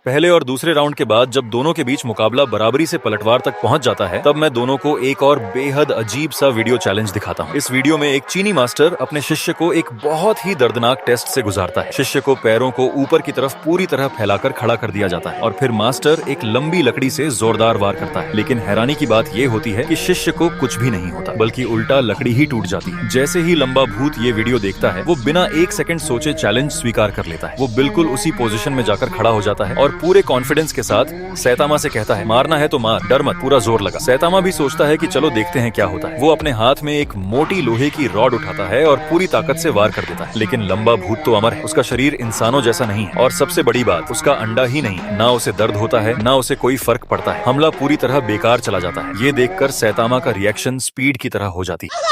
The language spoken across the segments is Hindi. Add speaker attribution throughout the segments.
Speaker 1: पहले और दूसरे राउंड के बाद जब दोनों के बीच मुकाबला बराबरी से पलटवार तक पहुंच जाता है, तब मैं दोनों को एक और बेहद अजीब सा वीडियो चैलेंज दिखाता हूँ। इस वीडियो में एक चीनी मास्टर अपने शिष्य को एक बहुत ही दर्दनाक टेस्ट से गुजारता है। शिष्य को पैरों को ऊपर की तरफ पूरी तरह फैलाकर खड़ा कर दिया जाता है और फिर मास्टर एक लंबी लकड़ी से जोरदार वार करता है। लेकिन हैरानी की बात ये होती है कि शिष्य को कुछ भी नहीं होता, बल्कि उल्टा लकड़ी ही टूट जाती है। जैसे ही लंबा भूत ये वीडियो देखता है, वो बिना एक सेकंड सोचे चैलेंज स्वीकार कर लेता है। वो बिल्कुल उसी पोजीशन में जाकर खड़ा हो जाता है और पूरे कॉन्फिडेंस के साथ सैतामा से कहता है, मारना है तो मार, डर मत, पूरा जोर लगा। सैतामा भी सोचता है कि चलो देखते हैं क्या होता है। वो अपने हाथ में एक मोटी लोहे की रॉड उठाता है और पूरी ताकत से वार कर देता है। लेकिन लंबा भूत तो अमर है, उसका शरीर इंसानों जैसा नहीं है और सबसे बड़ी बात, उसका अंडा ही नहीं, ना उसे दर्द होता है, ना उसे कोई फर्क पड़ता है। हमला पूरी तरह बेकार चला जाता है। ये देखकर सैतामा का रिएक्शन स्पीड की तरह हो जाती है।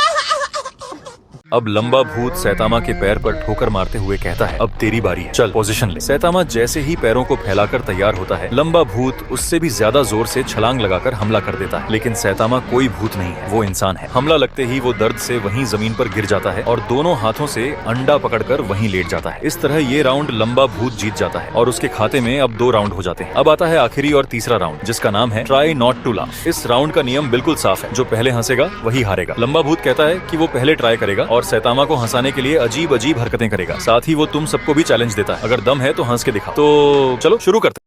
Speaker 1: अब लंबा भूत सैतामा के पैर पर ठोकर मारते हुए कहता है, अब तेरी बारी है, चल पोजीशन ले। सैतामा जैसे ही पैरों को फैलाकर तैयार होता है, लंबा भूत उससे भी ज्यादा जोर से छलांग लगाकर हमला कर देता है। लेकिन सैतामा कोई भूत नहीं है, वो इंसान है। हमला लगते ही वो दर्द से वहीं जमीन पर गिर जाता है और दोनों हाथों से अंडा पकड़कर वहीं लेट जाता है। इस तरह ये राउंड लंबा भूत जीत जाता है और उसके खाते में अब 2 राउंड हो जाते हैं। अब आता है आखिरी और तीसरा राउंड, जिसका नाम है ट्राई नॉट टू लाफ। इस राउंड का नियम बिल्कुल साफ है, जो पहले हंसेगा वही हारेगा। लंबा भूत कहता है कि वो पहले ट्राई करेगा और सैतामा को हंसाने के लिए अजीब अजीब हरकतें करेगा। साथ ही वो तुम सबको भी चैलेंज देता है, अगर दम है तो हंस के दिखाओ। तो चलो शुरू करते हैं।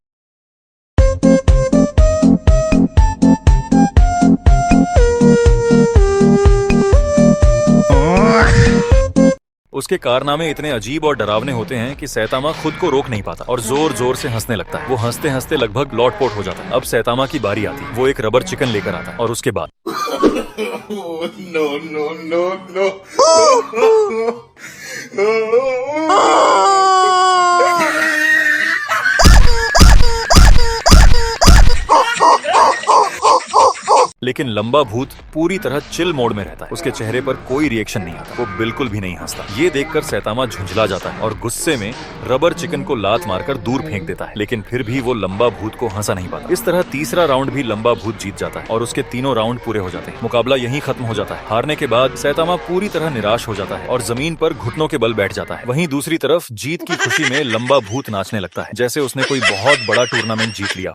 Speaker 1: उसके कारनामे इतने अजीब और डरावने होते हैं कि सैतामा खुद को रोक नहीं पाता और जोर जोर से हंसने लगता है। वो हंसते हंसते लगभग लौटपोट हो जाता है। अब सैतामा की बारी आती है। वो एक रबर चिकन लेकर आता है और उसके बाद लेकिन लंबा भूत पूरी तरह चिल मोड में रहता है। उसके चेहरे पर कोई रिएक्शन नहीं आता, वो बिल्कुल भी नहीं हंसता। ये देखकर सैतामा झुंझला जाता है और गुस्से में रबर चिकन को लात मारकर दूर फेंक देता है। लेकिन फिर भी वो लंबा भूत को हंसा नहीं पाता। इस तरह तीसरा राउंड भी लंबा भूत जीत जाता है और उसके तीनों राउंड पूरे हो जाते हैं। मुकाबला यहीं खत्म हो जाता है। हारने के बाद सैतामा पूरी तरह निराश हो जाता है और जमीन पर घुटनों के बल बैठ जाता है। वहीं दूसरी तरफ जीत की खुशी में लंबा भूत नाचने लगता है, जैसे उसने कोई बहुत बड़ा टूर्नामेंट जीत लिया।